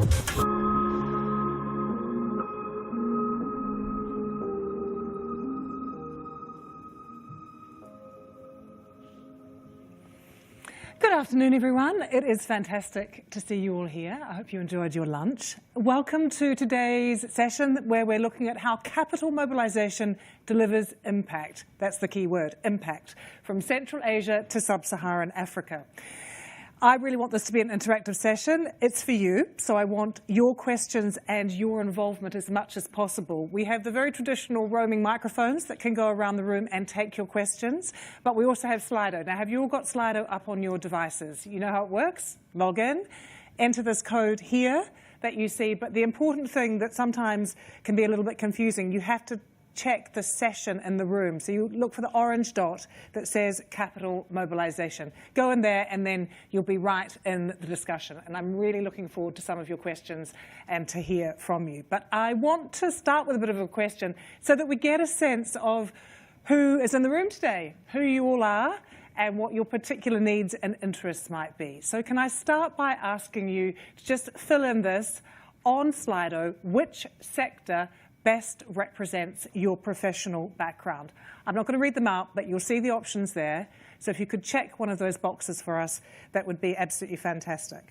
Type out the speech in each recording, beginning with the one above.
Good afternoon, everyone. It is fantastic to see you all here. I hope you enjoyed your lunch. Welcome to today's session where we're looking at how capital mobilisation delivers impact. That's the key word, impact, from Central Asia to sub-Saharan Africa. I really want this to be an interactive session. It's for you, so I want your questions and your involvement as much as possible. We have the very traditional roaming microphones that can go around the room and take your questions, but we also have Slido. Now, have you all got Slido up on your devices? You know how it works? Log in, enter this code here that you see, but the important thing that sometimes can be a little bit confusing, you have to check the session in the room. So you look for the orange dot that says capital mobilisation. Go in there and then you'll be right in the discussion. And I'm really looking forward to some of your questions and to hear from you. But I want to start with a bit of a question so that we get a sense of who is in the room today, who you all are, and what your particular needs and interests might be. So can I start by asking you to just fill in this on Slido, which sector best represents your professional background. I'm not going to read them out, but you'll see the options there. So if you could check one of those boxes for us, that would be absolutely fantastic.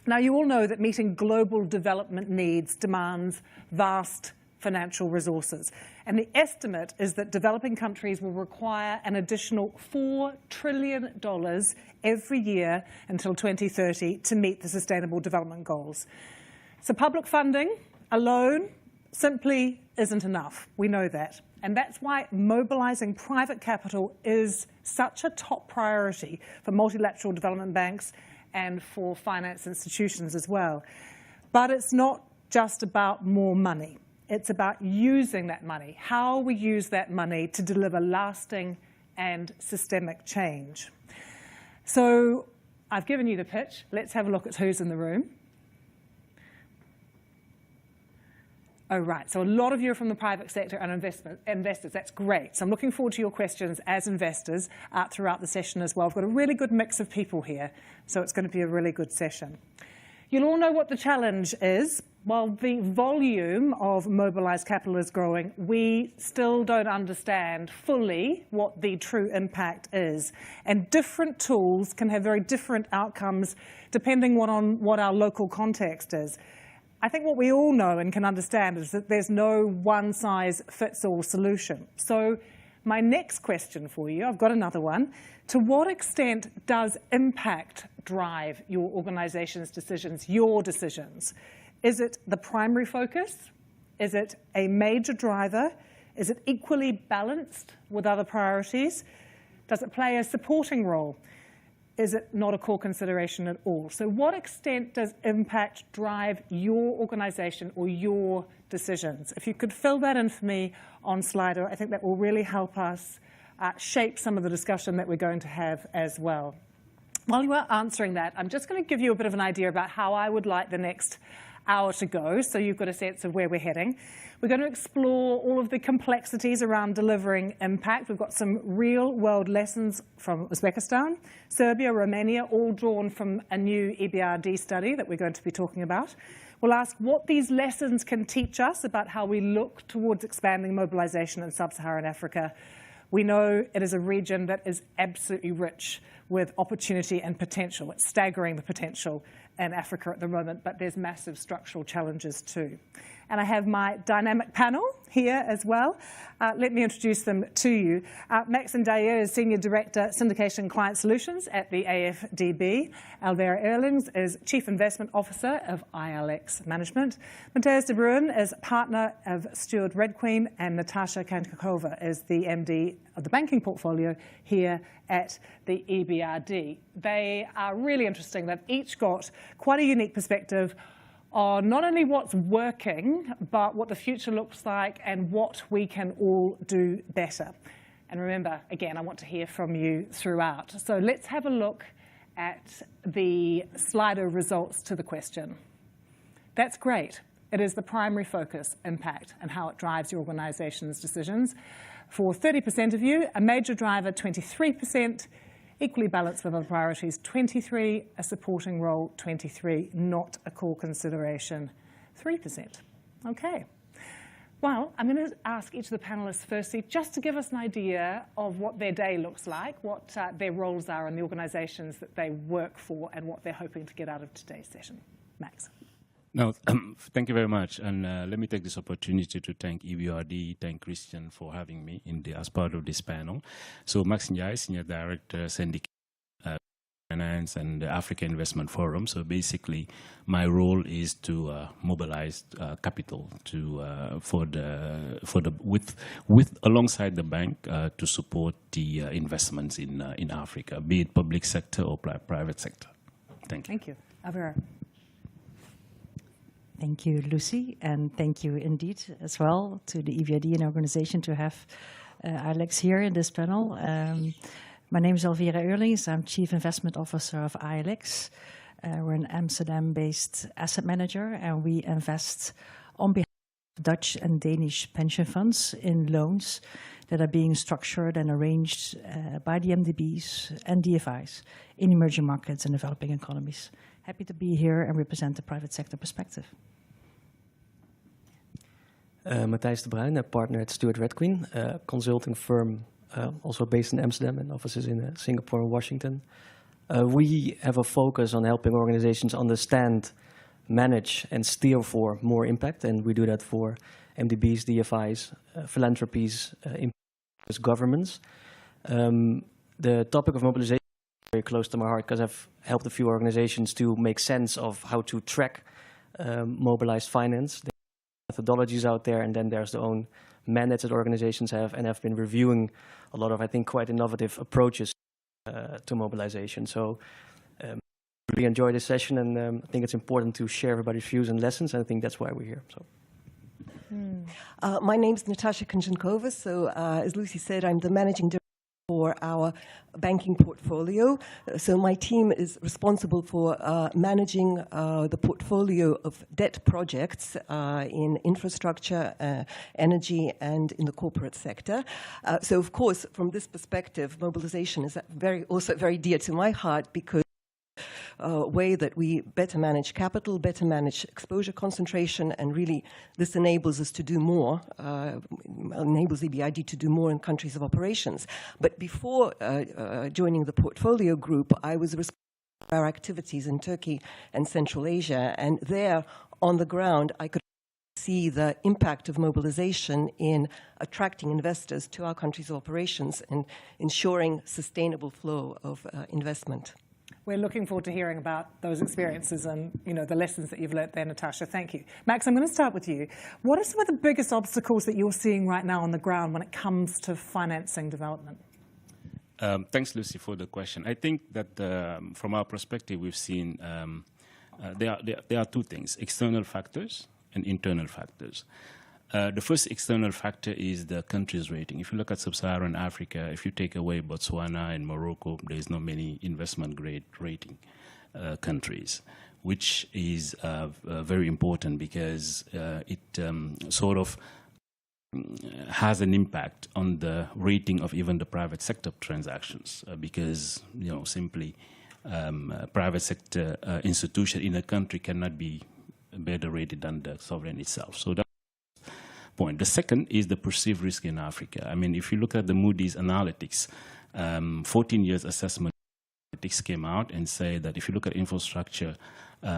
Now, you all know that meeting global development needs demands vast financial resources. And the estimate is that developing countries will require an additional $4 trillion every year until 2030 to meet the Sustainable Development Goals. So public funding alone simply isn't enough. We know that. And that's why mobilising private capital is such a top priority for multilateral development banks and for finance institutions as well. But it's not just about more money. It's about using that money, how we use that money to deliver lasting and systemic change. So I've given you the pitch. Let's have a look at who's in the room. Oh, right. So a lot of you are from the private sector and investors. That's great. So I'm looking forward to your questions as investors throughout the session as well. We've got a really good mix of people here, so it's going to be a really good session. You'll all know what the challenge is. While the volume of mobilised capital is growing, we still don't understand fully what the true impact is. And different tools can have very different outcomes depending on what our local context is. I think what we all know and can understand is that there's no one-size-fits-all solution. So my next question for you, I've got another one. To what extent does impact drive your organisation's decisions, your decisions? Is it the primary focus? Is it a major driver? Is it equally balanced with other priorities? Does it play a supporting role? Is it not a core consideration at all? So what extent does impact drive your organisation or your decisions? If you could fill that in for me on Slido, I think that will really help us shape some of the discussion that we're going to have as well. While you are answering that, I'm just going to give you a bit of an idea about how I would like the next hour to go, so you've got a sense of where we're heading. We're going to explore all of the complexities around delivering impact. We've got some real-world lessons from Uzbekistan, Serbia, Romania, all drawn from a new EBRD study that we're going to be talking about. We'll ask what these lessons can teach us about how we look towards expanding mobilisation in sub-Saharan Africa. We know it is a region that is absolutely rich with opportunity and potential. It's staggering, the potential in Africa at the moment, but there's massive structural challenges too. And I have my dynamic panel here as well. Let me introduce them to you. Max Ndaye is Senior Director, Syndication Client Solutions at the AFDB. Alvera Erlings is Chief Investment Officer of ILX Management. Mateusz de Bruin is Partner of Steward Red Queen, and Natasha Kankakova is the MD of the banking portfolio here at the EBRD. They are really interesting. They've each got quite a unique perspective on not only what's working, but what the future looks like and what we can all do better. And remember, again, I want to hear from you throughout. So let's have a look at the Slido results to the question. That's great. It is the primary focus, impact, and how it drives your organisation's decisions. For 30% of you, a major driver, 23%, Equally balanced with other priorities, 23, a supporting role, 23, not a core consideration, 3%. Okay. Well, I'm going to ask each of the panelists firstly just to give us an idea of what their day looks like, what their roles are in the organisations that they work for, and what they're hoping to get out of today's session. Max. No, thank you very much. And let me take this opportunity to thank EBRD, thank Christian for having me as part of this panel. So Max Njai, Senior Director, Syndicate Finance and the Africa Investment Forum. So basically, my role is to mobilize capital alongside the bank to support the investments in Africa, be it public sector or private sector. Thank you. Thank you. Avira. Thank you, Lucy, and thank you indeed as well to the EBRD and organization to have Alex here in this panel. My name is Elvira Eurlings. I'm Chief Investment Officer of ILX. We're an Amsterdam-based asset manager, and we invest on behalf of Dutch and Danish pension funds in loans that are being structured and arranged by the MDBs and DFIs in emerging markets and developing economies. Happy to be here and represent the private sector perspective. Matthijs de Bruin, a partner at Stewart Red Queen, a consulting firm also based in Amsterdam and offices in Singapore and Washington. We have a focus on helping organizations understand, manage, and steer for more impact, and we do that for MDBs, DFIs, philanthropies, governments. The topic of mobilization is very close to my heart because I've helped a few organizations to make sense of how to track mobilized finance. There are methodologies out there, and then there's their own mandates that organizations have, and have been reviewing a lot of, I think, quite innovative approaches to mobilization. So really enjoy this session, and I think it's important to share everybody's views and lessons, and I think that's why we're here. So. My name is Natasha Konjankova. So as Lucy said, I'm the managing director for our banking portfolio. So my team is responsible for managing the portfolio of debt projects in infrastructure, energy, and in the corporate sector. So of course, from this perspective, mobilization is also very dear to my heart, because way that we better manage capital, better manage exposure concentration, and really this enables us to do more, enables EBRD to do more in countries of operations. But before joining the portfolio group, I was responsible for our activities in Turkey and Central Asia, and there on the ground I could see the impact of mobilization in attracting investors to our countries of operations and ensuring sustainable flow of investment. We're looking forward to hearing about those experiences and, you know, the lessons that you've learnt there, Natasha. Thank you. Max, I'm going to start with you. What are some of the biggest obstacles that you're seeing right now on the ground when it comes to financing development? Thanks, Lucy, for the question. I think that from our perspective, we've seen there are two things: external factors and internal factors. The first external factor is the country's rating. If you look at sub-Saharan Africa, if you take away Botswana and Morocco, there's not many investment-grade rating countries, which is very important because it sort of has an impact on the rating of even the private sector transactions because, you know, simply private sector institution in a country cannot be better rated than the sovereign itself. So that point. The second is the perceived risk in Africa. I mean, if you look at the Moody's analytics, 14 years assessment analytics came out and say that if you look at infrastructure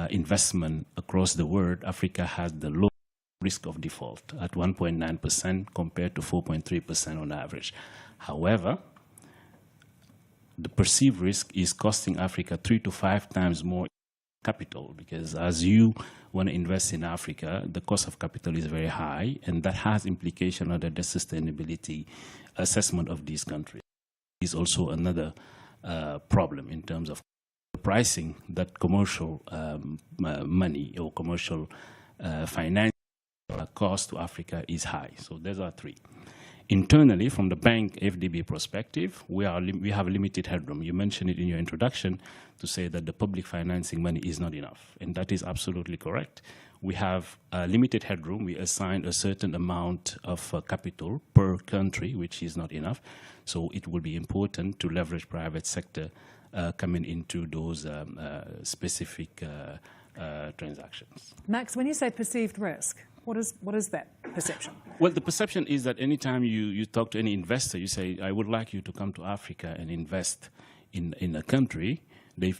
investment across the world, Africa has the lowest risk of default at 1.9% compared to 4.3% on average. However, the perceived risk is costing Africa 3 to 5 times more capital, because as you want to invest in Africa, the cost of capital is very high, and that has implication on the sustainability assessment of these countries. Is also another problem in terms of pricing that commercial money or commercial finance cost to Africa is high. So those are three. Internally, from the bank FDB perspective, we have limited headroom. You mentioned it in your introduction to say that the public financing money is not enough, and that is absolutely correct. We have limited headroom. We assigned a certain amount of capital per country, which is not enough. So it will be important to leverage private sector coming into those specific transactions. Max, when you say perceived risk, what is that perception? Well, the perception is that anytime you talk to any investor, you say, I would like you to come to Africa and invest in a country, the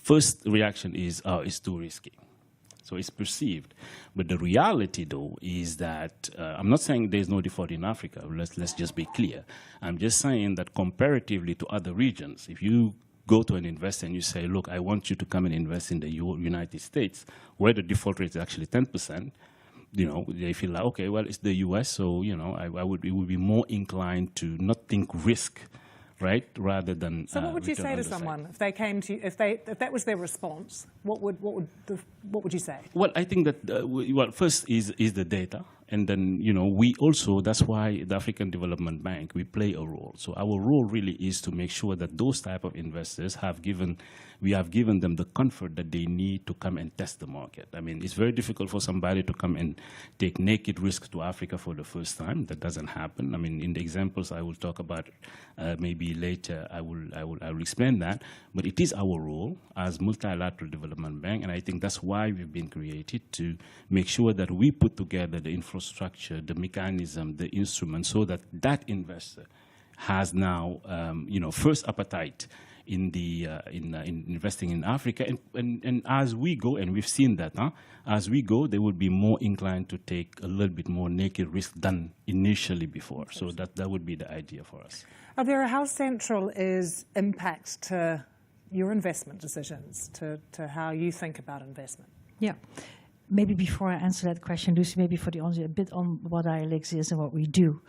first reaction is, oh, it's too risky. So it's perceived. But the reality, though, is that I'm not saying there's no default in Africa. Let's just be clear. I'm just saying that comparatively to other regions, if you go to an investor and you say, look, I want you to come and invest in the United States, where the default rate is actually 10%, you know, they feel like, okay, well, it's the US, so, you know, we would be more inclined to not think risk, right, rather than. So what would you say to someone if they came to you, if that was their response? What would you say? Well, I think that well, first is the data, and then, you know, we also, that's why the African Development Bank, we play a role. So our role really is to make sure that those type of investors we have given them the comfort that they need to come and test the market. I mean, it's very difficult for somebody to come and take naked risk to Africa for the first time. That doesn't happen. I mean, in the examples I will talk about maybe later, I will explain that. But it is our role as multilateral development bank, and I think that's why we've been created, to make sure that we put together the infrastructure, the mechanism, the instrument, so that that investor has now, you know, first appetite in investing in Africa, and as we go, and we've seen that, as we go, they will be more inclined to take a little bit more naked risk than initially before. So that would be the idea for us. Alvira, how central is impact to your investment decisions, to how you think about investment? Yeah. Maybe before I answer that question, Lucy, maybe for the answer a bit on what ILX is and what we do.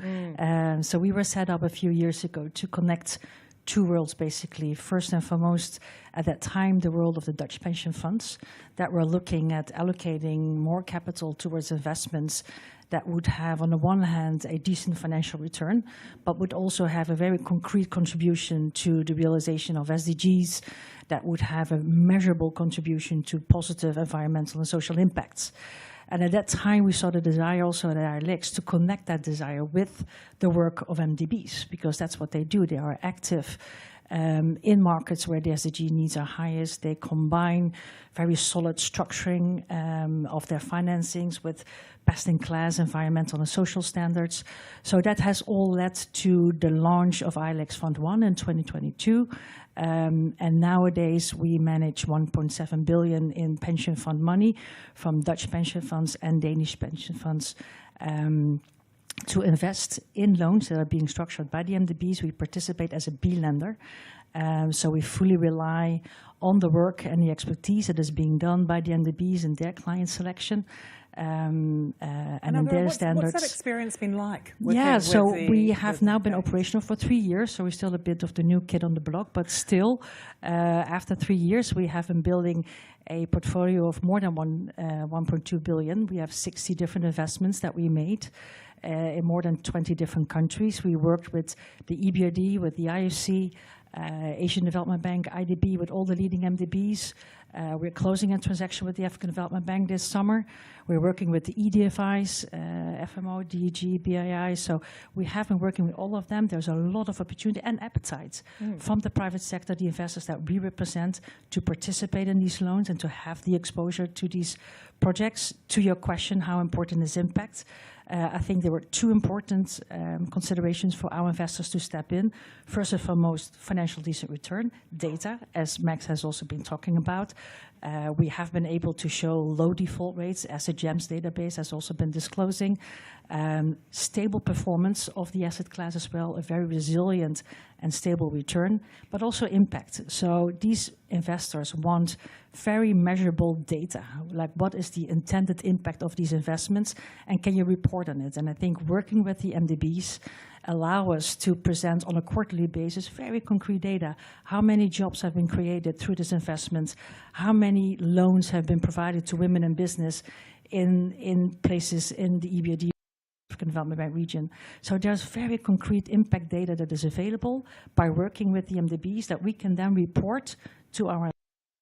So we were set up a few years ago to connect two worlds, basically. First and foremost, at that time, the world of the Dutch pension funds that were looking at allocating more capital towards investments that would have, on the one hand, a decent financial return, but would also have a very concrete contribution to the realization of SDGs, that would have a measurable contribution to positive environmental and social impacts. And at that time, we saw the desire also at ILX to connect that desire with the work of MDBs, because that's what they do. They are active in markets where the SDG needs are highest. They combine very solid structuring of their financings with best-in-class environmental and social standards. So that has all led to the launch of ILX Fund 1 in 2022. And nowadays, we manage 1.7 billion in pension fund money from Dutch pension funds and Danish pension funds to invest in loans that are being structured by the MDBs. We participate as a B lender. So we fully rely on the work and the expertise that is being done by the MDBs and their client selection. And in their standards. What's that experience been like? So we have now been operational for 3 years, so we're still a bit of the new kid on the block, but still, after 3 years, we have been building a portfolio of more than 1.2 billion. We have 60 different investments that we made in more than 20 different countries. We worked with the EBRD, with the IFC, Asian Development Bank, IDB, with all the leading MDBs. We're closing a transaction with the African Development Bank this summer. We're working with the EDFIs, FMO, DEG, BII. So we have been working with all of them. There's a lot of opportunity and appetite from the private sector, the investors that we represent, to participate in these loans and to have the exposure to these projects. To your question, how important is impact? I think there were two important considerations for our investors to step in. First and foremost, financial decent return, data, as Max has also been talking about. We have been able to show low default rates, as the GEMS database has also been disclosing. Stable performance of the asset class as well, a very resilient and stable return, but also impact. So these investors want very measurable data, like what is the intended impact of these investments, and can you report on it? And I think working with the MDBs allow us to present on a quarterly basis very concrete data. How many jobs have been created through this investment? How many loans have been provided to women in business in places in the EBRD African Development Bank region. So there's very concrete impact data that is available by working with the MDBs that we can then report to our.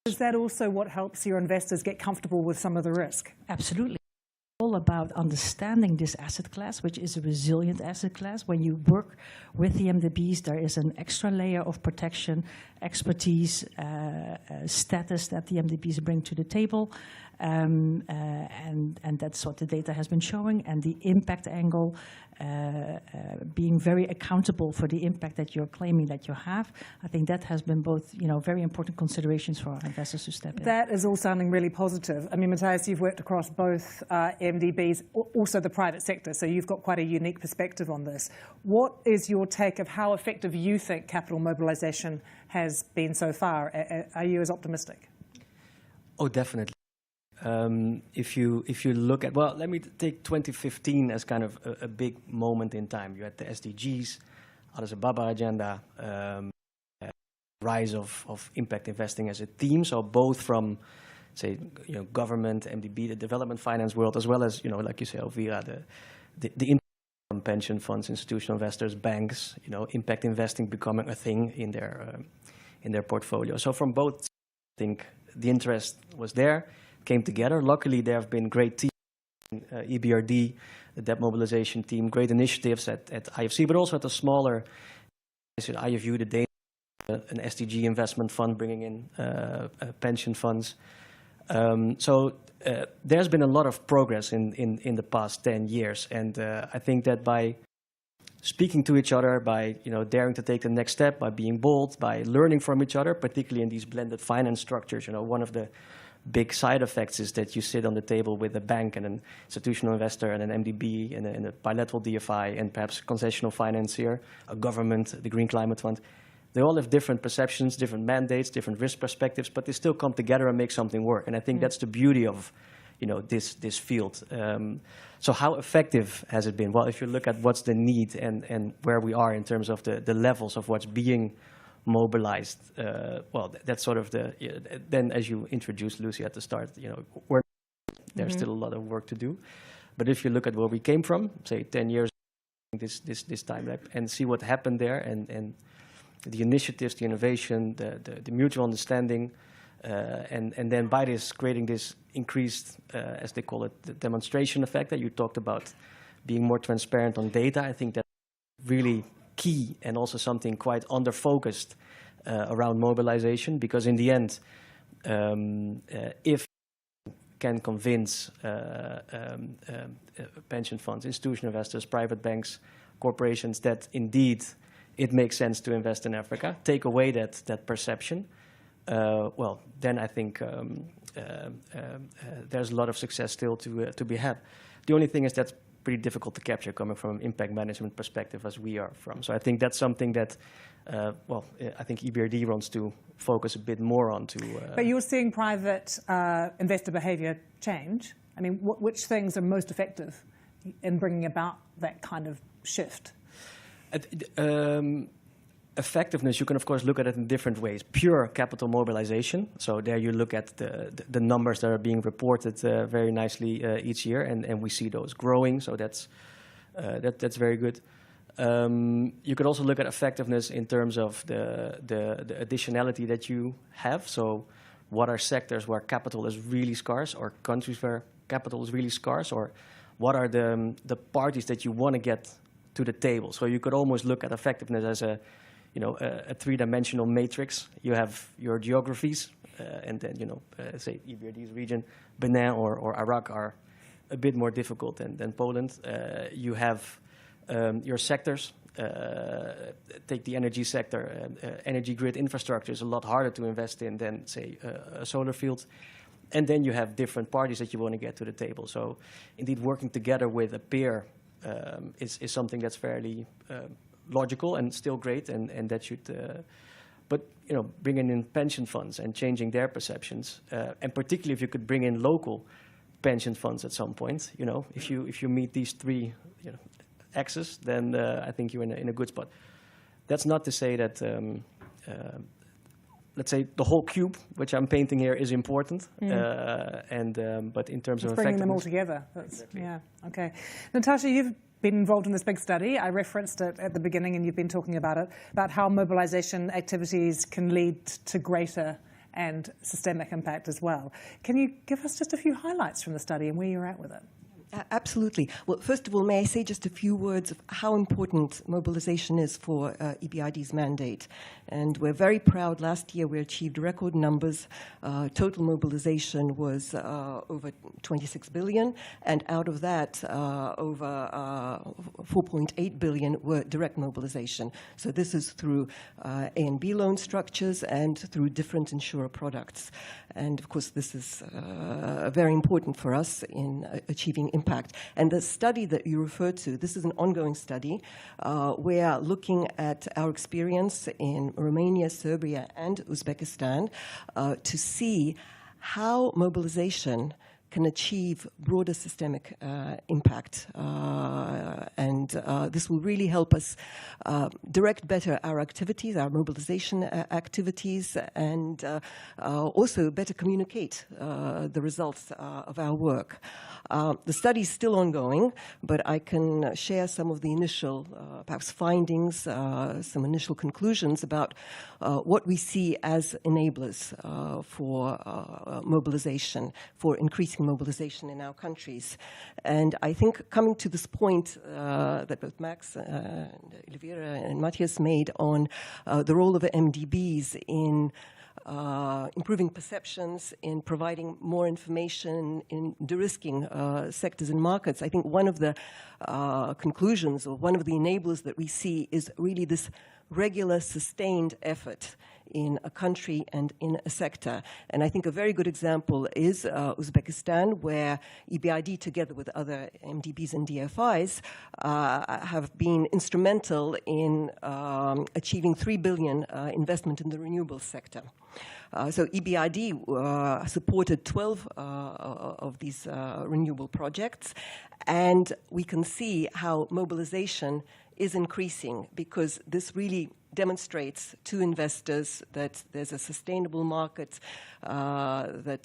Is that also what helps your investors get comfortable with some of the risk? Absolutely. All about understanding this asset class, which is a resilient asset class. When you work with the MDBs, there is an extra layer of protection, expertise, status that the MDBs bring to the table. And that's what the data has been showing. And the impact angle, being very accountable for the impact that you're claiming that you have, I think that has been both, very important considerations for our investors to step in. That is all sounding really positive. I mean, Matthias, you've worked across both MDBs, also the private sector, so you've got quite a unique perspective on this. What is your take of how effective you think capital mobilisation has been so far? Are you as optimistic? Oh, definitely. If you look at, well, let me take 2015 as kind of a big moment in time. You had the SDGs, Addis Ababa agenda, rise of impact investing as a theme. So both from, say, government, MDB, the development finance world, as well as, like you say, Elvira, the pension funds, institutional investors, banks, impact investing becoming a thing in their portfolio. So from both, I think the interest was there. Came together. Luckily, there have been great teams, EBRD, the debt mobilization team, great initiatives at IFC, but also at the smaller, IFU, the Danish, an SDG investment fund bringing in pension funds. So there's been a lot of progress in the past 10 years, and I think that by speaking to each other, by daring to take the next step, by being bold, by learning from each other, particularly in these blended finance structures, one of the big side effects is that you sit on the table with a bank and an institutional investor and an MDB and a bilateral DFI and perhaps a concessional financier, a government, the Green Climate Fund. They all have different perceptions, different mandates, different risk perspectives, but they still come together and make something work. And I think that's the beauty of this field. So how effective has it been? Well, if you look at what's the need and where we are in terms of the levels of what's being mobilized, well, that's sort of then as you introduced, Lucy, at the start, there's still a lot of work to do. But if you look at where we came from, say 10 years, this time lap, and see what happened there, and the initiatives, the innovation, the mutual understanding, and then by this, creating this increased, as they call it, the demonstration effect that you talked about, being more transparent on data, I think that's really key, and also something quite under-focused around mobilization, because in the end, if you can convince pension funds, institutional investors, private banks, corporations that indeed it makes sense to invest in Africa, take away that perception, well, then I think there's a lot of success still to be had. The only thing is that's pretty difficult to capture coming from an impact management perspective as we are from. So I think that's something that, well, I think EBRD wants to focus a bit more on. But you're seeing private investor behavior change. I mean, which things are most effective in bringing about that kind of shift? Effectiveness, you can of course look at it in different ways. Pure capital mobilization, so there you look at the numbers that are being reported very nicely each year, and we see those growing, so that's very good. You could also look at effectiveness in terms of the additionality that you have, so what are sectors where capital is really scarce, or countries where capital is really scarce, or what are the parties that you want to get to the table. So you could almost look at effectiveness as a three-dimensional matrix. You have your geographies, and then, say EBRD's region, Benin or Iraq are a bit more difficult than Poland. You have your sectors. Take the energy sector. Energy grid infrastructure is a lot harder to invest in than, say, a solar field. And then you have different parties that you want to get to the table. So indeed, working together with a peer is something that's fairly logical and still great, and that should, but bringing in pension funds and changing their perceptions, and particularly if you could bring in local pension funds at some point, if you meet these three axes, then I think you're in a good spot. That's not to say that, let's say the whole cube, which I'm painting here, is important, but in terms of bringing them all effectiveness, together. Exactly. Yeah. Okay, Natasha, you've been involved in this big study. I referenced it at the beginning, and you've been talking about it, about how mobilisation activities can lead to greater and systemic impact as well. Can you give us just a few highlights from the study and where you're at with it? Absolutely. Well, first of all, may I say just a few words of how important mobilization is for EBRD's mandate. And we're very proud. Last year we achieved record numbers. Total mobilization was over 26 billion, and out of that, over 4.8 billion were direct mobilization. So this is through A and B loan structures and through different insurer products. And of course, this is very important for us in achieving impact. And the study that you referred to, this is an ongoing study. We are looking at our experience in Romania, Serbia, and Uzbekistan to see how mobilization can achieve broader systemic impact. And this will really help us direct better our activities, our mobilization activities, and also better communicate the results of our work. The study is still ongoing, but I can share some of the initial, perhaps, findings, some initial conclusions about what we see as enablers for mobilization, for increasing mobilization in our countries. And I think coming to this point that both Max, Elvira, and Matthias made on the role of MDBs in improving perceptions, in providing more information, in de-risking sectors and markets, I think one of the conclusions or one of the enablers that we see is really this regular, sustained effort in a country and in a sector. And I think a very good example is Uzbekistan, where EBRD, together with other MDBs and DFIs, have been instrumental in achieving 3 billion investment in the renewables sector. So EBRD supported 12 of these renewable projects, and we can see how mobilization is increasing, because this really demonstrates to investors that there's a sustainable market that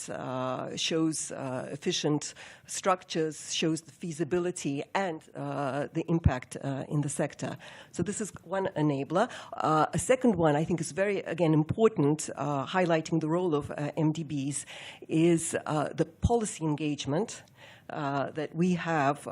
shows efficient structures, shows the feasibility and the impact in the sector. So this is one enabler. A second one I think is very, again, important, highlighting the role of MDBs, is the policy engagement that we have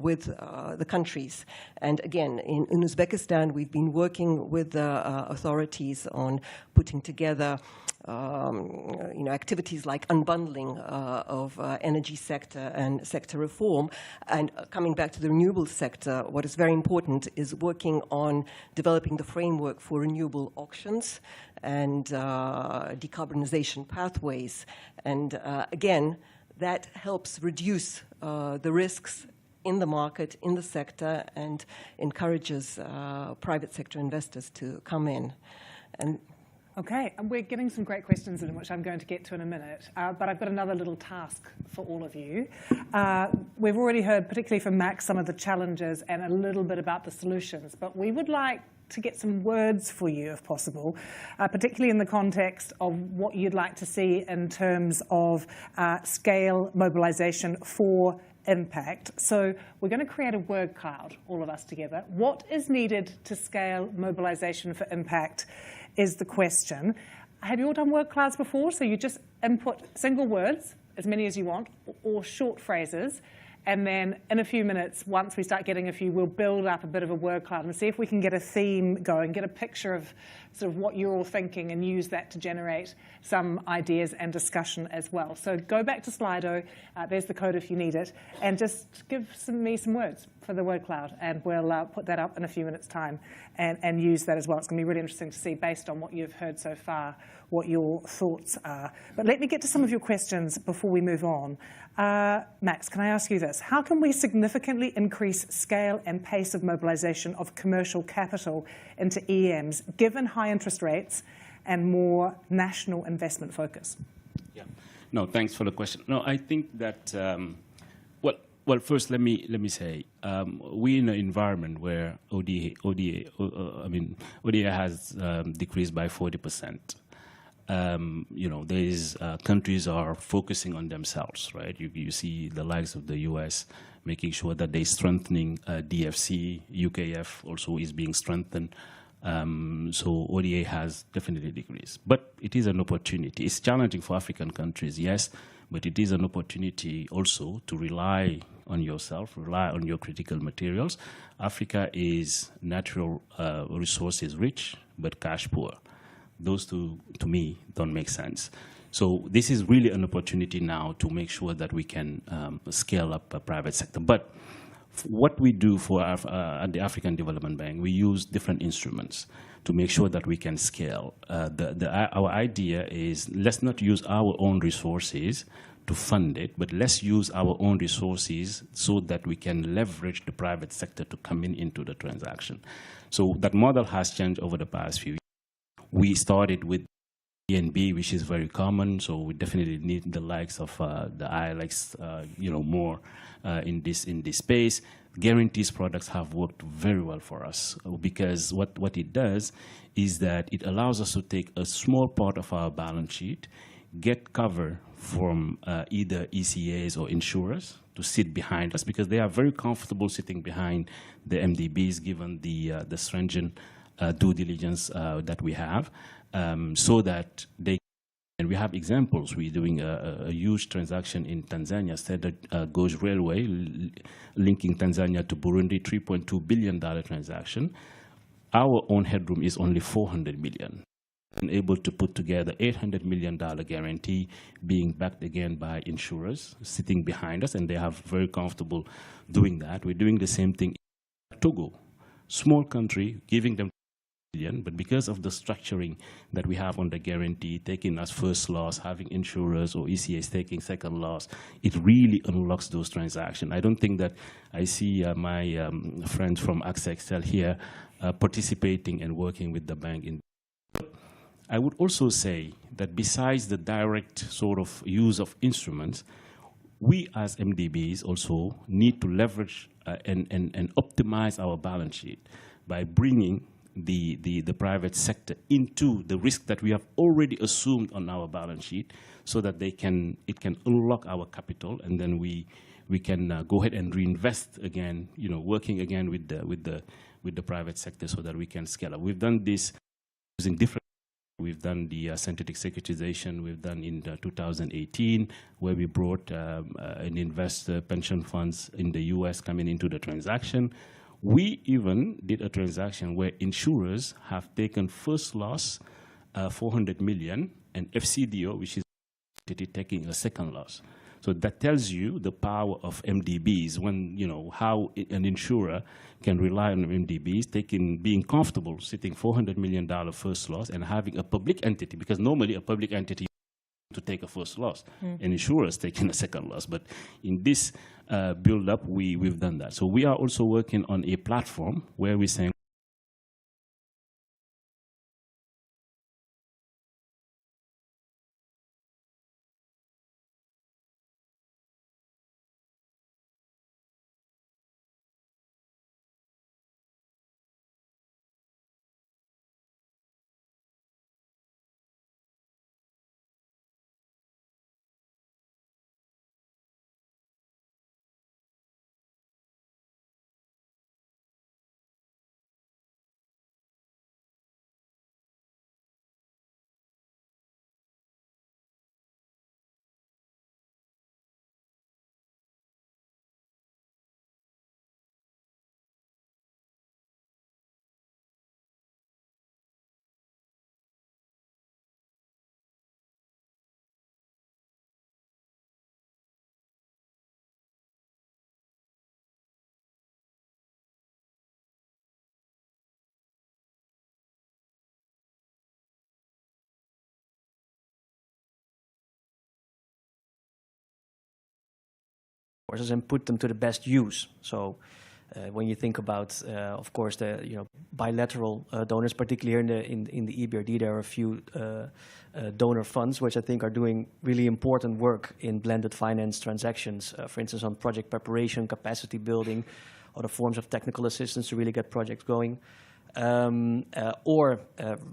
with the countries. And again, in Uzbekistan, we've been working with the authorities on putting together activities like unbundling of energy sector and sector reform. And coming back to the renewable sector, what is very important is working on developing the framework for renewable auctions and decarbonization pathways. And again, that helps reduce the risks in the market, in the sector, and encourages private sector investors to come in. And okay, and we're getting some great questions in, which I'm going to get to in a minute, but I've got another little task for all of you. We've already heard, particularly from Max, some of the challenges and a little bit about the solutions, but we would like to get some words for you, if possible, particularly in the context of what you'd like to see in terms of scale mobilization for impact. So we're going to create a word cloud, all of us together. What is needed to scale mobilization for impact is the question. Have you all done word clouds before? So you just input single words, as many as you want, or short phrases. And then in a few minutes, once we start getting a few, we'll build up a bit of a word cloud and see if we can get a theme going, get a picture of sort of what you're all thinking, and use that to generate some ideas and discussion as well. So go back to Slido, there's the code if you need it, and just give me some words for the word cloud, and we'll put that up in a few minutes' time and use that as well. It's going to be really interesting to see, based on what you've heard so far, what your thoughts are. But let me get to some of your questions before we move on. Max, can I ask you this? How can we significantly increase scale and pace of mobilization of commercial capital into EMs, given high interest rates and more national investment focus? Yeah. No, thanks for the question. No, I think that, well, first let me say, we're in an environment where ODA has decreased by 40%. you know, countries are focusing on themselves, right? You see the likes of the US making sure that they're strengthening DFC, UKF also is being strengthened. So ODA has definitely decreased. But it is an opportunity. It's challenging for African countries, yes, but it is an opportunity also to rely on yourself, rely on your critical materials. Africa is natural resources rich, but cash poor. Those two, to me, don't make sense. So this is really an opportunity now to make sure that we can scale up a private sector. But what we do for at the African Development Bank, we use different instruments to make sure that we can scale. Our idea is, let's not use our own resources to fund it, but let's use our own resources so that we can leverage the private sector to come into the transaction. So that model has changed over the past few years. We started with ENB, which is very common, so we definitely need the likes of the ILX, you know, more in this space. Guarantees products have worked very well for us because what it does is that it allows us to take a small part of our balance sheet, get cover from either ECAs or insurers to sit behind us because they are very comfortable sitting behind the MDBs given the stringent due diligence that we have, so that they, and we have examples. We're doing a huge transaction in Tanzania, Standard Gauge Railway, linking Tanzania to Burundi, $3.2 billion transaction. Our own headroom is only $400 million. And able to put together $800 million guarantee being backed again by insurers sitting behind us, and they have very comfortable doing that. We're doing the same thing in Togo, small country, giving them billion, but because of the structuring that we have on the guarantee, taking us first loss, having insurers or ECAs taking second loss, it really unlocks those transactions. I don't think that I see my friends from AXA Excel here participating and working with the bank in. I would also say that besides the direct sort of use of instruments, we as MDBs also need to leverage and optimize our balance sheet by bringing the private sector into the risk that we have already assumed on our balance sheet, so that it can unlock our capital, and then we can go ahead and reinvest again, you know, working again with the private sector so that we can scale up. We've done this using different. We've done the synthetic securitization. We've done in 2018, where we brought an investor pension funds in the US coming into the transaction. We even did a transaction where insurers have taken first loss, 400 million, and FCDO, which is taking a second loss. So that tells you the power of MDBs, when, you know, how an insurer can rely on MDBs, being comfortable sitting $400 million first loss and having a public entity, because normally a public entity to take a first loss, and insurers taking a second loss. But in this build-up, we've done that. So we are also working on a platform where we're saying, and put them to the best use. So when you think about, of course, the bilateral donors, particularly here in the EBRD, there are a few donor funds which I think are doing really important work in blended finance transactions, for instance, on project preparation, capacity building, other forms of technical assistance to really get projects going, or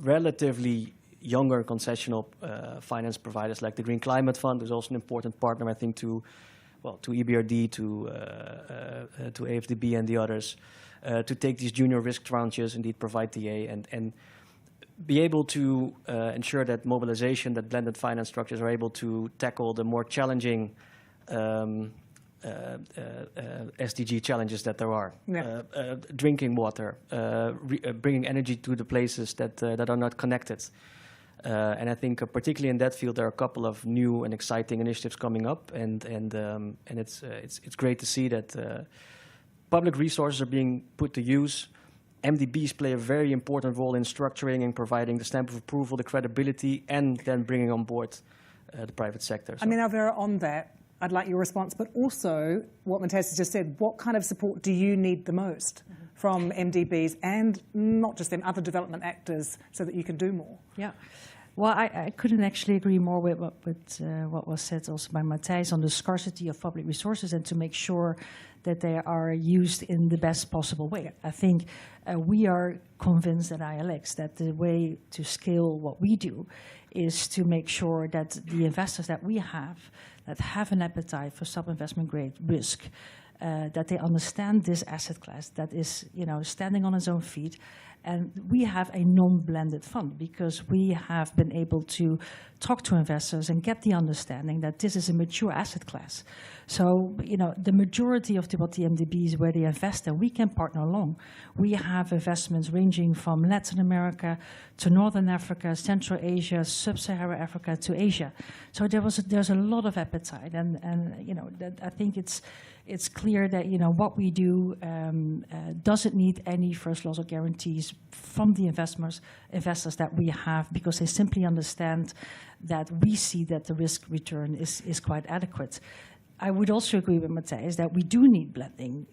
relatively younger concessional finance providers like the Green Climate Fund, who's also an important partner, I think, to EBRD, to AFDB and the others, to take these junior risk tranches, indeed provide TA, and be able to ensure that mobilization, that blended finance structures are able to tackle the more challenging SDG challenges that there are. Yeah. Drinking water, bringing energy to the places that are not connected. And I think particularly in that field, there are a couple of new and exciting initiatives coming up, and it's great to see that public resources are being put to use. MDBs play a very important role in structuring and providing the stamp of approval, the credibility, and then bringing on board the private sector. So. I mean, Alvira, on that, I'd like your response, but also what Matthijs has just said, what kind of support do you need the most from MDBs and not just them, other development actors, so that you can do more? Yeah. Well, I couldn't actually agree more with what was said also by Matthijs on the scarcity of public resources and to make sure that they are used in the best possible way. I think we are convinced at ILX that the way to scale what we do is to make sure that the investors that we have that have an appetite for sub-investment grade risk, that they understand this asset class that is, standing on its own feet. And we have a non-blended fund because we have been able to talk to investors and get the understanding that this is a mature asset class. So, the majority of what the MDBs where they invest in, we can partner along. We have investments ranging from Latin America to Northern Africa, Central Asia, sub-Saharan Africa to Asia. So there's a lot of appetite, and I think it's clear that what we do doesn't need any first loss or guarantees from the investors that we have, because they simply understand that we see that the risk return is quite adequate. I would also agree with Matthijs that we do need blending,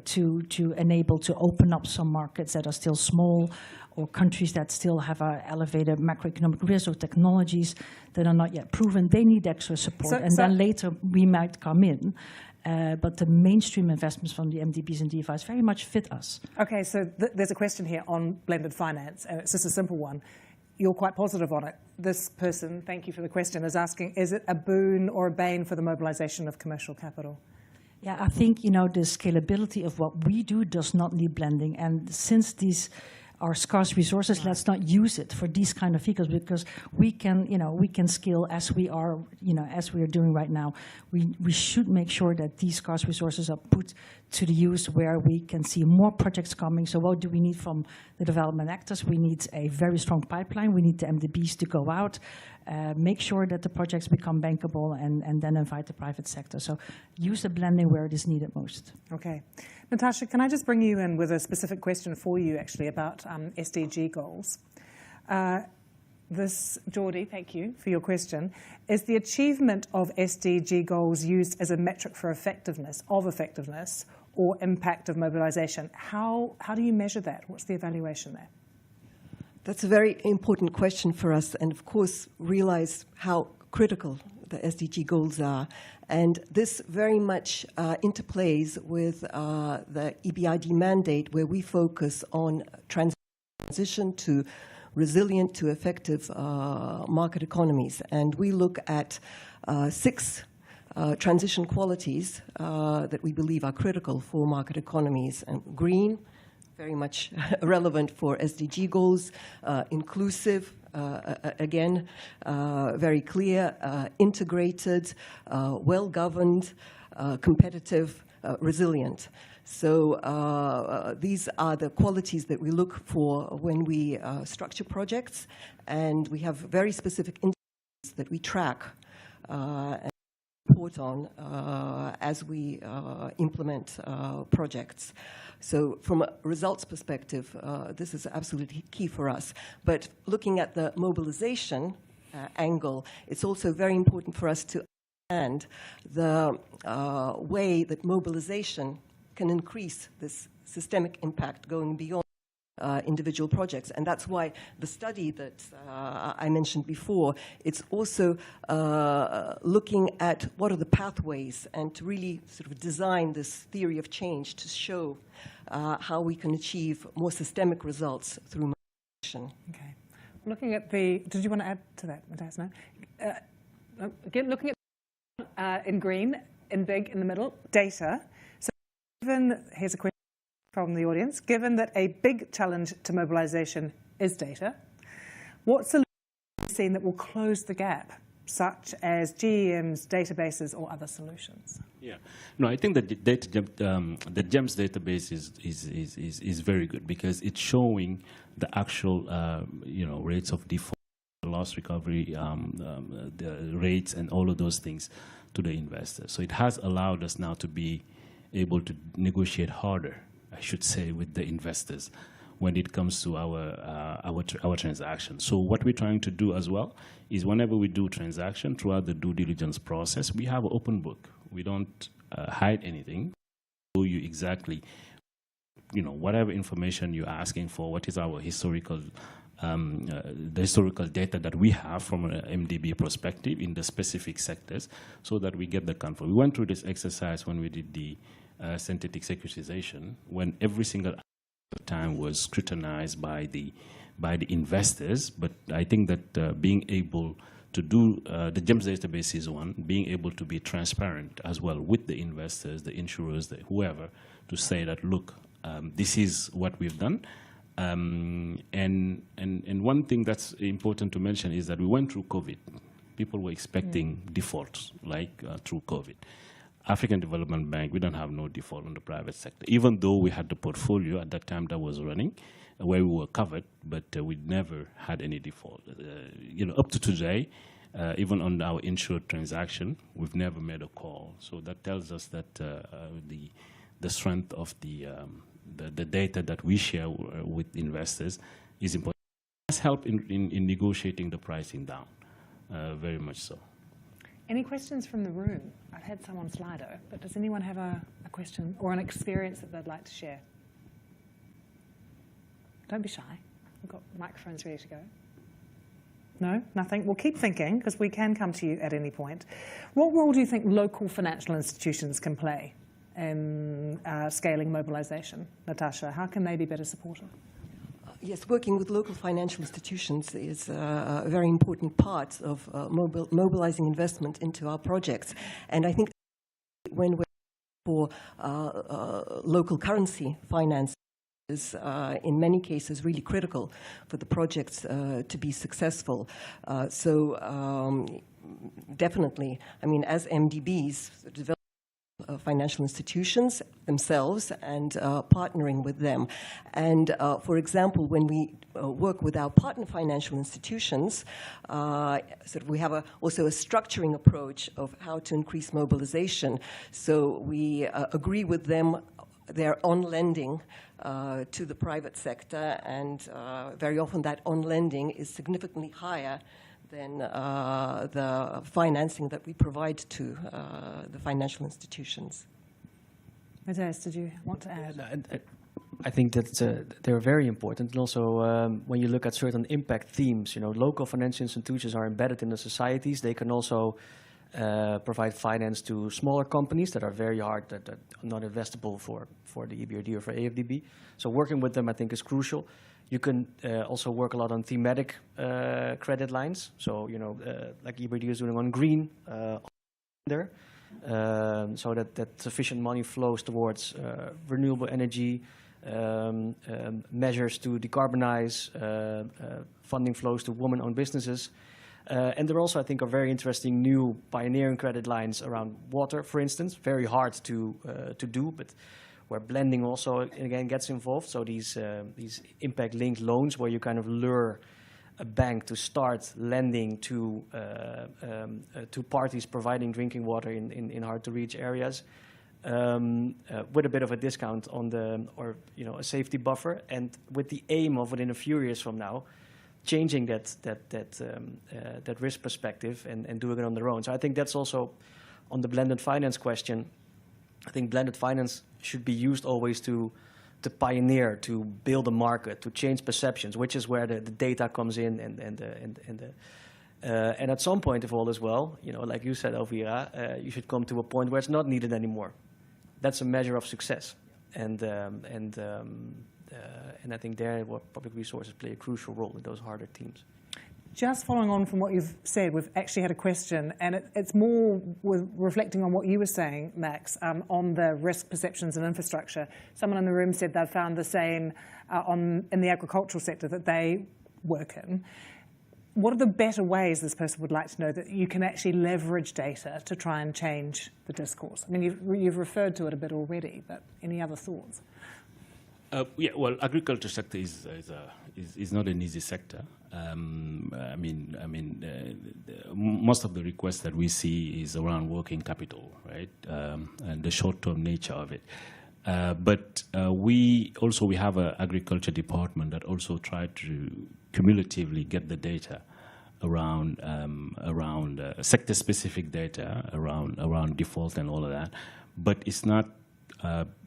to enable to open up some markets that are still small, or countries that still have an elevated macroeconomic risk, or technologies that are not yet proven. They need extra support, then later we might come in. But the mainstream investments from the MDBs and DFIs very much fit us. Okay, so there's a question here on blended finance, and it's just a simple one. You're quite positive on it. This person, thank you for the question, is asking, is it a boon or a bane for the mobilization of commercial capital? Yeah, I think, the scalability of what we do does not need blending. And since these are scarce resources, let's not use it for these kind of vehicles, because we can scale as we are, as we are doing right now. We should make sure that these scarce resources are put to the use where we can see more projects coming. So what do we need from the development actors? We need a very strong pipeline. We need the MDBs to go out, make sure that the projects become bankable, and then invite the private sector. So use the blending where it is needed most. Okay. Natasha, can I just bring you in with a specific question for you, actually, about SDG goals? Geordie, thank you for your question. Is the achievement of SDG goals used as a metric for effectiveness or impact of mobilization? How do you measure that? What's the evaluation there? That's a very important question for us, and of course realize how critical the SDG goals are. And this very much interplays with the EBRD mandate, where we focus on transition to resilient to effective market economies. And we look at 6 transition qualities that we believe are critical for market economies. And green, very much relevant for SDG goals, inclusive, again, very clear, integrated, well-governed, competitive, resilient. So these are the qualities that we look for when we structure projects, and we have very specific indicators that we track and report on as we implement projects. So from a results perspective, this is absolutely key for us. But looking at the mobilization angle, it's also very important for us to understand the way that mobilization can increase this systemic impact going beyond individual projects. And that's why the study that I mentioned before, it's also looking at what are the pathways, and to really sort of design this theory of change to show how we can achieve more systemic results through mobilization. Okay. looking at the, did you want to add to that, Matthias? No? Again, looking at in green, in big, in the middle, data. So given, here's a question from the audience, given that a big challenge to mobilisation is data, what solutions have you seen that will close the gap, such as GEMs, databases, or other solutions? Yeah, no, I think that the GEMS database is very good because it's showing the actual rates of default, loss recovery, the rates, and all of those things to the investors. So it has allowed us now to be able to negotiate harder, I should say, with the investors when it comes to our transactions. So what we're trying to do as well is whenever we do transaction throughout the due diligence process, we have an open book. We don't hide anything. We show you exactly, whatever information you're asking for, what is our historical, the historical data that we have from an MDB perspective in the specific sectors, so that we get the comfort. We went through this exercise when we did the synthetic securitization, when every single time was scrutinized by the investors. But I think that being able to do the GEMS database is one, being able to be transparent as well with the investors, the insurers, whoever, to say that, look, this is what we've done. And one thing that's important to mention is that we went through COVID. People were expecting defaults, like through COVID. African Development Bank, we don't have no default on the private sector, even though we had the portfolio at that time that was running, where we were covered, but we never had any default. Up to today, even on our insured transaction, we've never made a call. So that tells us that the strength of the data that we share with investors is important. It has helped in negotiating the pricing down, very much so. Any questions from the room? I've had some on Slido, but does anyone have a question or an experience that they'd like to share? Don't be shy. We've got microphones ready to go. No? Nothing? We'll keep thinking, because we can come to you at any point. What role do you think local financial institutions can play in scaling mobilisation? Natasha, how can they be better supported? Yes, working with local financial institutions is a very important part of mobilizing investment into our projects. And I think when we're for local currency finance is in many cases really critical for the projects to be successful. Definitely, I mean, as MDBs, develop financial institutions themselves and partnering with them. And for example, when we work with our partner financial institutions, we have also a structuring approach of how to increase mobilization. So we agree with them their on-lending to the private sector, and very often that on-lending is significantly higher than the financing that we provide to the financial institutions. Matthias, did you want to add? I think that they're very important. And also, when you look at certain impact themes, local financial institutions are embedded in the societies. They can also provide finance to smaller companies that are very hard, that are not investable for the EBRD or for AFDB. So working with them, I think, is crucial. You can also work a lot on thematic credit lines. So, like EBRD is doing on green there, so that sufficient money flows towards renewable energy, measures to decarbonize, funding flows to women-owned businesses. And there also, I think, are very interesting new pioneering credit lines around water, for instance. Very hard to do, but where blending also, again, gets involved. So these impact-linked loans where you kind of lure a bank to start lending to parties providing drinking water in hard-to-reach areas with a bit of a discount on a safety buffer, and with the aim of within a few years from now, changing that risk perspective and doing it on their own. So I think that's also on the blended finance question. I think blended finance should be used always to pioneer, to build a market, to change perceptions, which is where the data comes in, and at some point, if all is well, like you said, Elvira, you should come to a point where it's not needed anymore. That's a measure of success, and I think there, public resources play a crucial role in those harder teams. Just following on from what you've said, we've actually had a question, and it's more with reflecting on what you were saying, Max, on the risk perceptions and infrastructure. Someone in the room said they've found the same in the agricultural sector that they work in. What are the better ways, this person would like to know, that you can actually leverage data to try and change the discourse? I mean, you've referred to it a bit already, but any other thoughts? Yeah, well, agriculture sector is not an easy sector. Most of the requests that we see is around working capital, right, and the short-term nature of it. But we have an agriculture department that also try to cumulatively get the data around sector-specific data around default and all of that. But it's not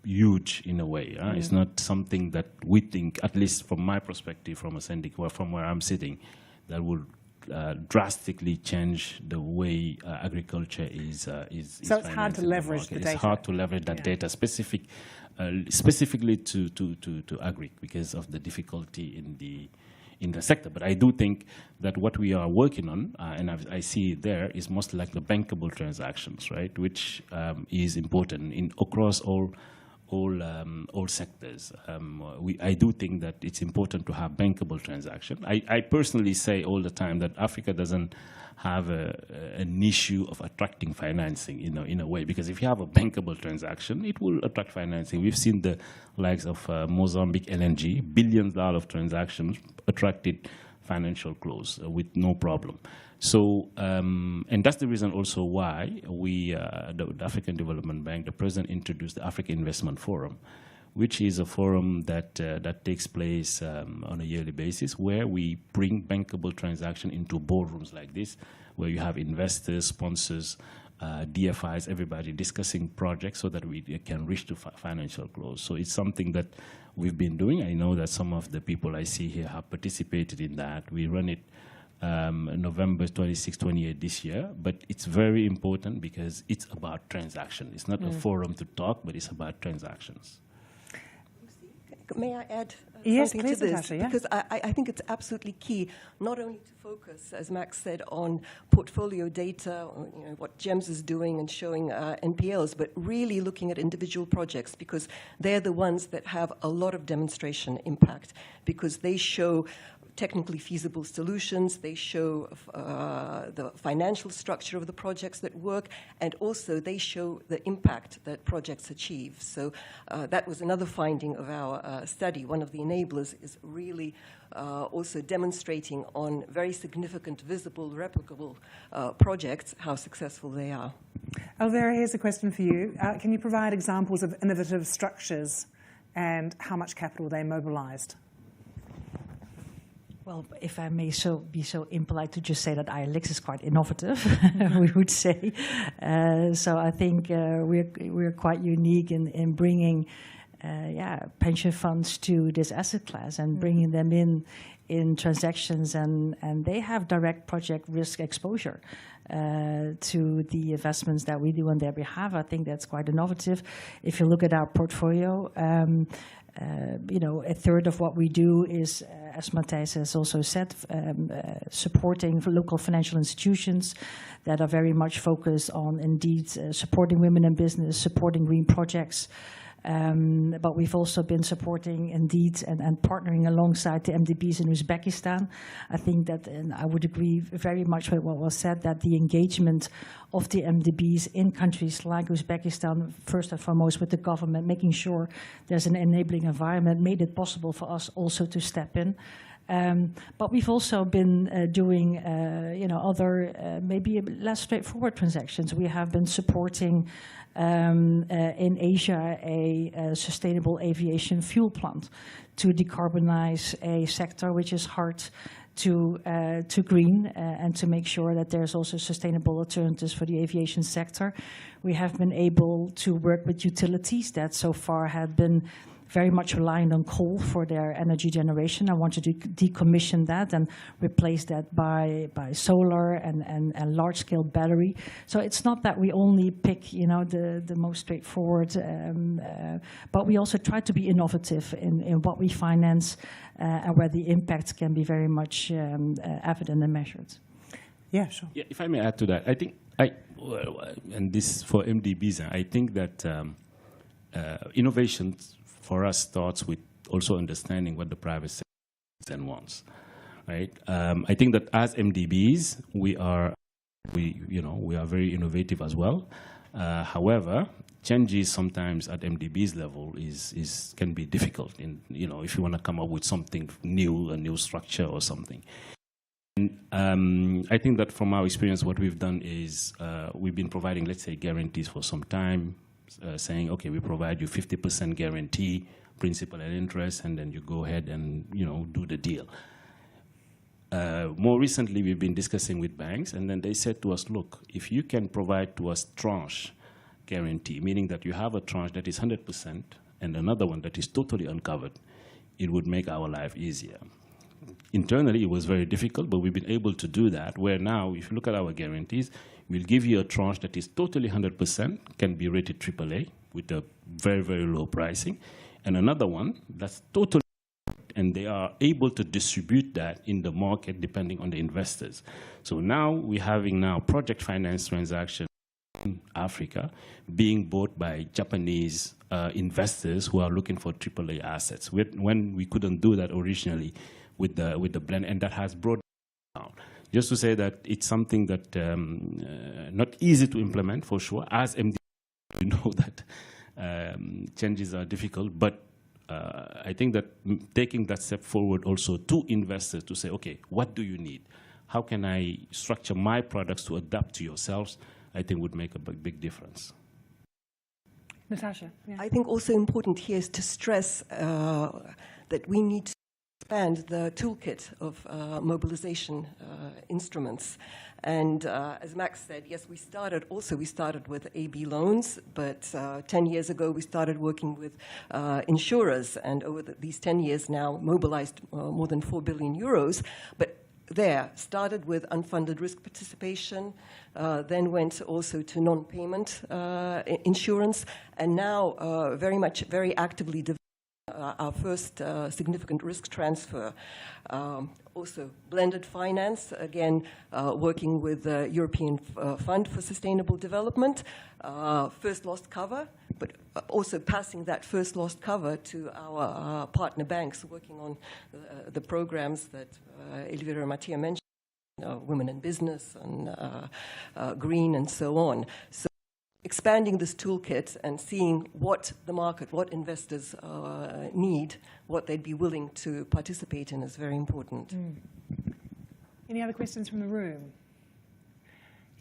huge in a way. It's not something that we think, at least from my perspective, from a syndicate, or from where I'm sitting, that would drastically change the way agriculture is. So it's hard to leverage the data. It's hard to leverage that data specifically to agri because of the difficulty in the sector. But I do think that what we are working on, and I see it there, is most like the bankable transactions, right, which is important across all sectors. I do think that it's important to have bankable transaction. I personally say all the time that Africa doesn't have an issue of attracting financing, in a way, because if you have a bankable transaction, it will attract financing. We've seen the likes of Mozambique LNG, billions of transactions attracted financial close with no problem. So, and that's the reason also why the African Development Bank, the president introduced the Africa Investment Forum, which is a forum that takes place on a yearly basis, where we bring bankable transaction into boardrooms like this, where you have investors, sponsors, DFIs, everybody discussing projects so that we can reach to financial close. So it's something that we've been doing. I know that some of the people I see here have participated in that. We run it November 26, 28 this year, but it's very important because it's about transaction. It's not a forum to talk, but it's about transactions. May I add yes, something please, to this? Natasha, yeah. Because I think it's absolutely key, not only to focus, as Max said, on portfolio data, or, what GEMS is doing and showing NPLs, but really looking at individual projects, because they're the ones that have a lot of demonstration impact, because they show technically feasible solutions, they show the financial structure of the projects that work, and also they show the impact that projects achieve. So that was another finding of our study. One of the enablers is really also demonstrating on very significant, visible, replicable projects how successful they are. Elvira, here's a question for you. Can you provide examples of innovative structures and how much capital they mobilized? Well, if I may be so impolite to just say that ILX is quite innovative, we would say. So I think we're quite unique in bringing pension funds to this asset class and bringing them in transactions, and they have direct project risk exposure to the investments that we do on their behalf. I think that's quite innovative. If you look at our portfolio, a third of what we do is, as Matthijs has also said, supporting local financial institutions that are very much focused on, indeed, supporting women in business, supporting green projects. But we've also been supporting, indeed, and partnering alongside the MDBs in Uzbekistan. I think that, and I would agree very much with what was said, that the engagement of the MDBs in countries like Uzbekistan, first and foremost with the government, making sure there's an enabling environment, made it possible for us also to step in. But we've also been doing, other maybe less straightforward transactions. We have been supporting in Asia a sustainable aviation fuel plant to decarbonize a sector which is hard to green and to make sure that there's also sustainable alternatives for the aviation sector. We have been able to work with utilities that so far had been very much reliant on coal for their energy generation. I want to decommission that and replace that by solar and large-scale battery. So it's not that we only pick, you know, the most straightforward, but we also try to be innovative in what we finance and where the impacts can be very much evident and measured. Yeah, sure. Yeah, if I may add to that, I think and this for MDBs, I think that innovation for us starts with also understanding what the private sector needs and wants, right? I think that as MDBs, we are very innovative as well. However, changes sometimes at MDBs level can be difficult. If you want to come up with something new, a new structure or something. And I think that from our experience, what we've done is we've been providing, let's say, guarantees for some time, saying, okay, we provide you 50% guarantee, principal and interest, and then you go ahead and do the deal. More recently, we've been discussing with banks, and then they said to us, look, if you can provide to us tranche guarantee, meaning that you have a tranche that is 100% and another one that is totally uncovered, it would make our life easier. Internally, it was very difficult, but we've been able to do that, where now, if you look at our guarantees, we'll give you a tranche that is totally 100%, can be rated AAA with a very, very low pricing, and another one that's totally, and they are able to distribute that in the market depending on the investors. So now we're having project finance transactions in Africa being bought by Japanese investors who are looking for AAA assets, when we couldn't do that originally with the blend, and that has brought down. Just to say that it's something that not easy to implement for sure. As MD, we know that changes are difficult, but I think that taking that step forward also to investors to say, okay, what do you need? How can I structure my products to adapt to yourselves? I think would make a big difference. Natasha? Yeah. I think also important here is to stress that we need to expand the toolkit of mobilization instruments. And as Max said, yes, we started with AB loans, but 10 years ago we started working with insurers, and over these 10 years now mobilized more than 4 billion euros. But started with unfunded risk participation, then went also to non-payment insurance, and now very actively developing our first significant risk transfer. Also blended finance, again, working with the European Fund for Sustainable Development, first loss cover, but also passing that first loss cover to our partner banks, working on the programs that Elvira and Mattia mentioned, Women in Business and Green and so on. So expanding this toolkit and seeing what the market, what investors need, what they'd be willing to participate in is very important. Any other questions from the room?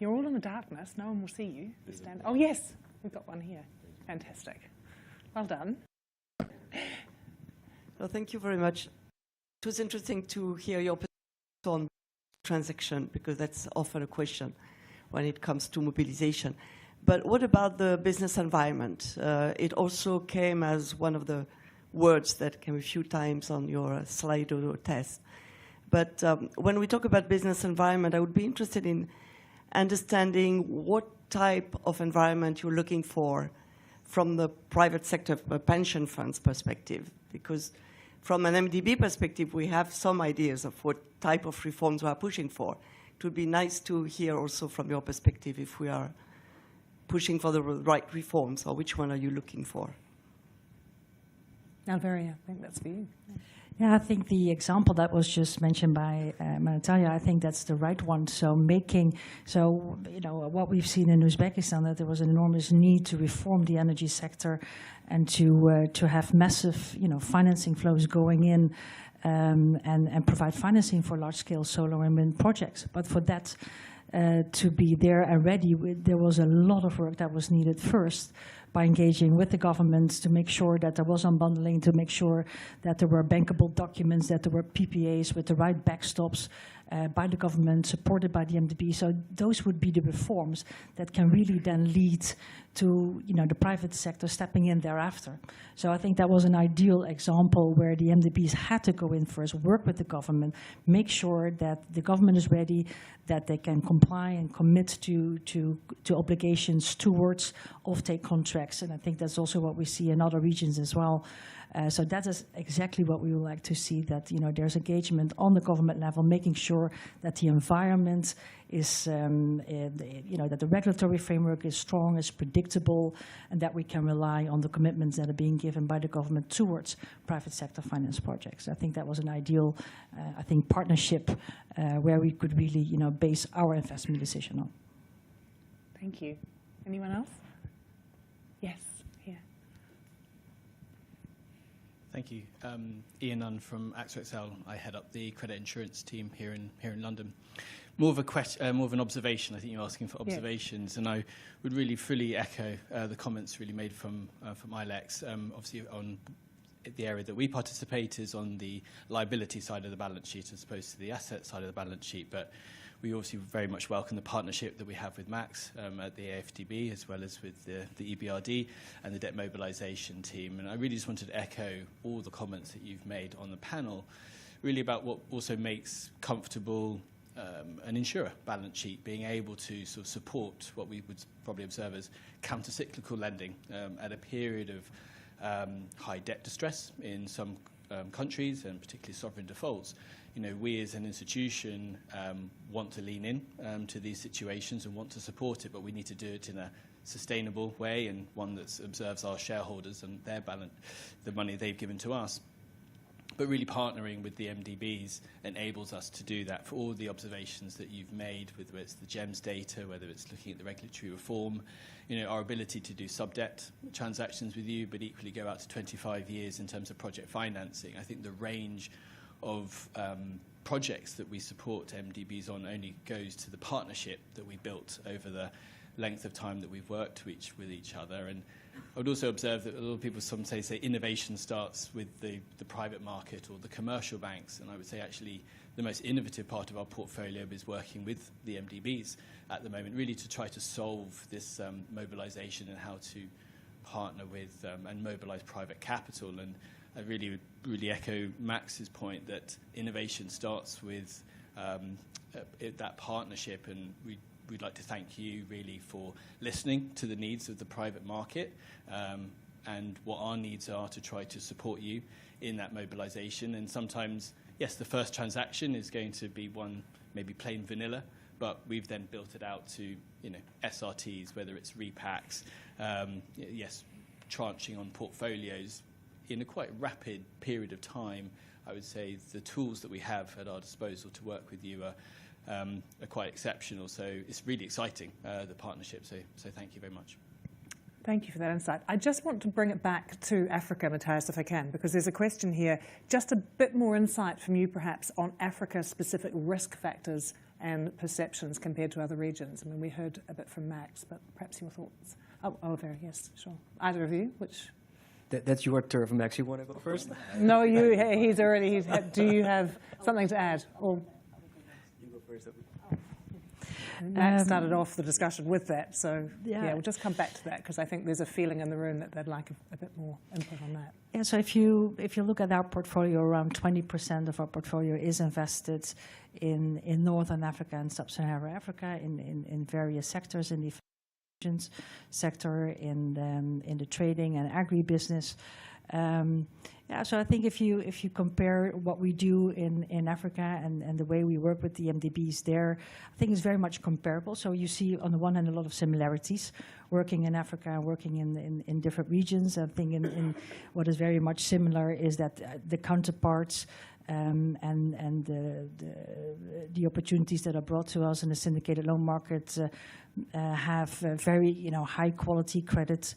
You're all in the darkness. No one will see you. Oh, yes. We've got one here. Fantastic. Well done. Well, thank you very much. It was interesting to hear your perspective on transaction, because that's often a question when it comes to mobilization. But what about the business environment? It also came as one of the words that came a few times on your slide or test. But when we talk about business environment, I would be interested in understanding what type of environment you're looking for from the private sector pension funds perspective. Because from an MDB perspective, we have some ideas of what type of reforms we are pushing for. It would be nice to hear also from your perspective if we are pushing for the right reforms, or which one are you looking for? Alvaria, I think that's for you. Yeah, I think the example that was just mentioned by Natalia, I think that's the right one. So what we've seen in Uzbekistan, that there was an enormous need to reform the energy sector and to have massive, financing flows going in and provide financing for large-scale solar and wind projects. But for that to be there and ready, there was a lot of work that was needed first by engaging with the governments to make sure that there was unbundling, to make sure that there were bankable documents, that there were PPAs with the right backstops, by the government, supported by the MDB. So those would be the reforms that can really then lead to the private sector stepping in thereafter. So I think that was an ideal example where the MDBs had to go in first, work with the government, make sure that the government is ready, that they can comply and commit to obligations towards offtake contracts. And I think that's also what we see in other regions as well. So that is exactly what we would like to see, that there's engagement on the government level, making sure that the environment is, that the regulatory framework is strong, is predictable, and that we can rely on the commitments that are being given by the government towards private sector finance projects. I think that was an ideal, partnership where we could really, base our investment decision on. Thank you. Anyone else? Yes. Thank you. Ian Nunn from AXA XL. I head up the credit insurance team here in London. More of a question, more of an observation. I think you're asking for observations, and I would really fully echo the comments really made from ILEX. Obviously, on the area that we participate is on the liability side of the balance sheet as opposed to the asset side of the balance sheet, but we obviously very much welcome the partnership that we have with Max at the AFDB, as well as with the EBRD and the debt mobilisation team. And I really just wanted to echo all the comments that you've made on the panel, really about what also makes comfortable an insurer balance sheet, being able to sort of support what we would probably observe as counter-cyclical lending at a period of high debt distress in some countries, and particularly sovereign defaults. We as an institution want to lean in to these situations and want to support it, but we need to do it in a sustainable way and one that observes our shareholders and their balance, the money they've given to us. But really partnering with the MDBs enables us to do that for all the observations that you've made, whether it's the GEMS data, whether it's looking at the regulatory reform, our ability to do sub-debt transactions with you, but equally go out to 25 years in terms of project financing. I think the range of projects that we support MDBs on only goes to the partnership that we built over the length of time that we've worked with each other. And I would also observe that a lot of people sometimes say innovation starts with the private market or the commercial banks, and I would say actually the most innovative part of our portfolio is working with the MDBs at the moment, really to try to solve this mobilisation and how to partner with and mobilise private capital. And I really echo Max's point that innovation starts with that partnership, and we'd like to thank you really for listening to the needs of the private market and what our needs are to try to support you in that mobilisation. And sometimes, yes, the first transaction is going to be one maybe plain vanilla, but we've then built it out to SRTs, whether it's repacks, tranching on portfolios in a quite rapid period of time. I would say the tools that we have at our disposal to work with you are quite exceptional. So it's really exciting, the partnership. So thank you very much. Thank you for that insight. I just want to bring it back to Africa, Matthias, if I can, because there's a question here. Just a bit more insight from you, perhaps, on Africa-specific risk factors and perceptions compared to other regions. I mean, we heard a bit from Max, but perhaps your thoughts. Oliver, yes, sure. Either of you, which... That's your turf, Max. You want to go first? No, he's already... do you have something to add? Or you go first. Max started off the discussion with that, so we'll just come back to that, because I think there's a feeling in the room that they'd like a bit more input on that. Yeah, so if you look at our portfolio, around 20% of our portfolio is invested in Northern Africa and sub-Saharan Africa in various sectors, in the sector, in the trading and agribusiness. So I think if you compare what we do in Africa and the way we work with the MDBs there, I think it's very much comparable. So you see on the one hand a lot of similarities working in Africa and working in different regions. I think in what is very much similar is that the counterparts and the opportunities that are brought to us in the syndicated loan market have very high quality credit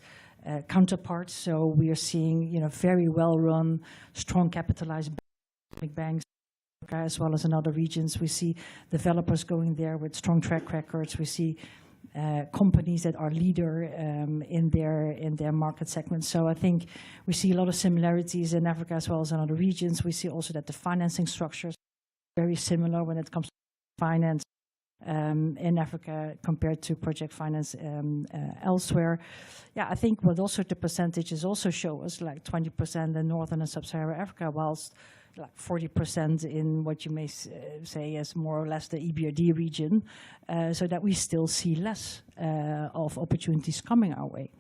counterparts. So we are seeing very well run, strong capitalized banks, as well as in other regions. We see developers going there with strong track records. We see companies that are leader in their market segments. So I think we see a lot of similarities in Africa as well as in other regions. We see also that the financing structures are very similar when it comes to finance in Africa compared to project finance elsewhere. Yeah, I think what also the percentages also show us, like 20% in Northern and Sub-Saharan Africa, whilst like 40% in what you may say is more or less the EBRD region, so that we still see less of opportunities coming our way.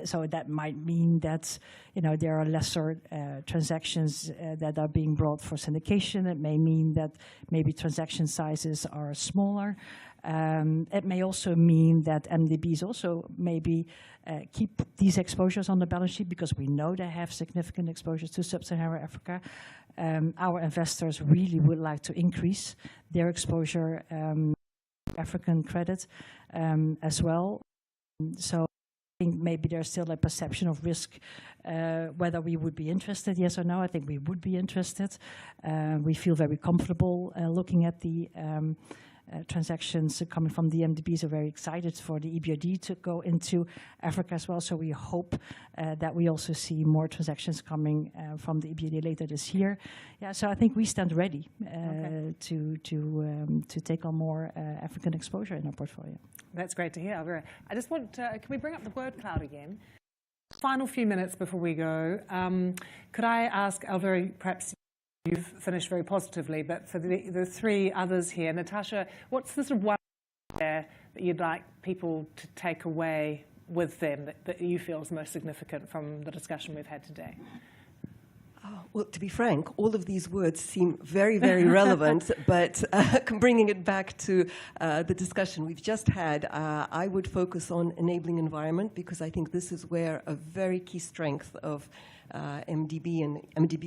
So that might mean that, you know, there are lesser transactions that are being brought for syndication. It may mean that maybe transaction sizes are smaller. It may also mean that MDBs also maybe keep these exposures on the balance sheet, because we know they have significant exposures to Sub-Saharan Africa. Our investors really would like to increase their exposure African credit as well. So I think maybe there's still a perception of risk, whether we would be interested, yes or no. I think we would be interested. We feel very comfortable looking at the transactions coming from the MDBs. Are very excited for the EBRD to go into Africa as well. So we hope that we also see more transactions coming from the EBRD later this year. Yeah, so I think we stand ready to take on more African exposure in our portfolio. That's great to hear, Alvira. I just want to, can we bring up the word cloud again? Final few minutes before we go. Could I ask, Alvira, perhaps you've finished very positively, but for the three others here, Natasha, what's the sort of one there that you'd like people to take away with them that you feel is most significant from the discussion we've had today? Well, to be frank, all of these words seem very, very relevant, but bringing it back to the discussion we've just had, I would focus on enabling environment, because I think this is where a very key strength of MDB and MDB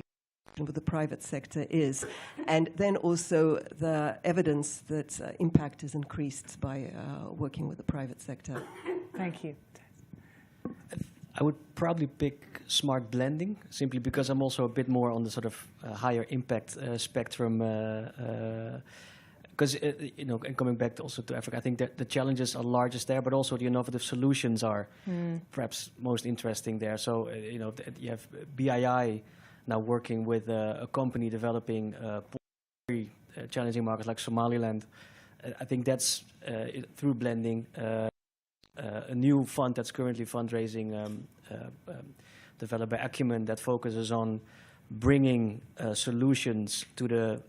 with the private sector is. And then also the evidence that impact is increased by working with the private sector. Thank you. I would probably pick smart blending, simply because I'm also a bit more on the sort of higher impact spectrum. Because, you know, and coming back also to Africa, I think that the challenges are largest there, but also the innovative solutions are perhaps most interesting there. So, you know, you have BII now working with a company developing very challenging markets like Somaliland. I think that's through blending. A new fund that's currently fundraising, developed by Acumen, that focuses on bringing solutions to the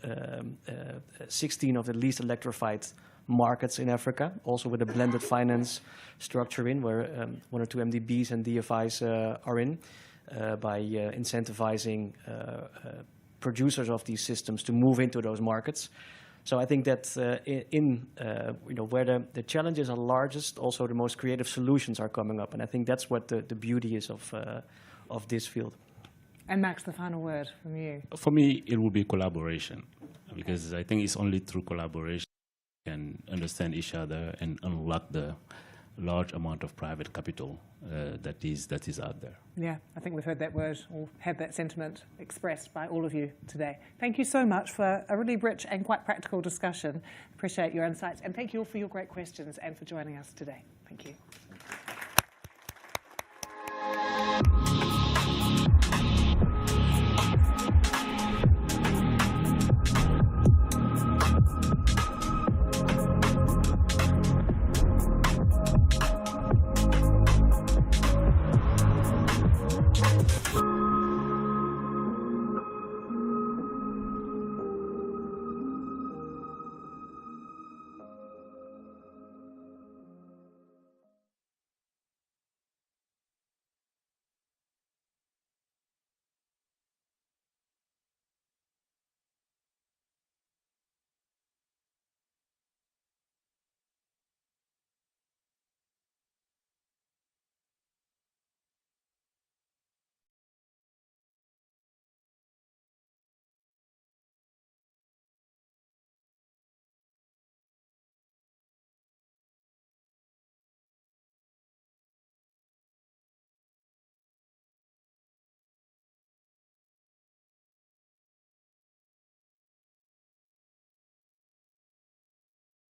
16 of the least electrified markets in Africa, also with a blended finance structure in, where one or two MDBs and DFIs are in, by incentivizing producers of these systems to move into those markets. So I think that you know, where the challenges are largest, also the most creative solutions are coming up, and I think that's what the beauty is of this field. And Max, the final word from you. For me, it will be collaboration, because I think it's only through collaboration we can understand each other and unlock the large amount of private capital that is out there. Yeah, I think we've heard that word or had that sentiment expressed by all of you today. Thank you so much for a really rich and quite practical discussion. Appreciate your insights, and thank you all for your great questions and for joining us today. Thank you.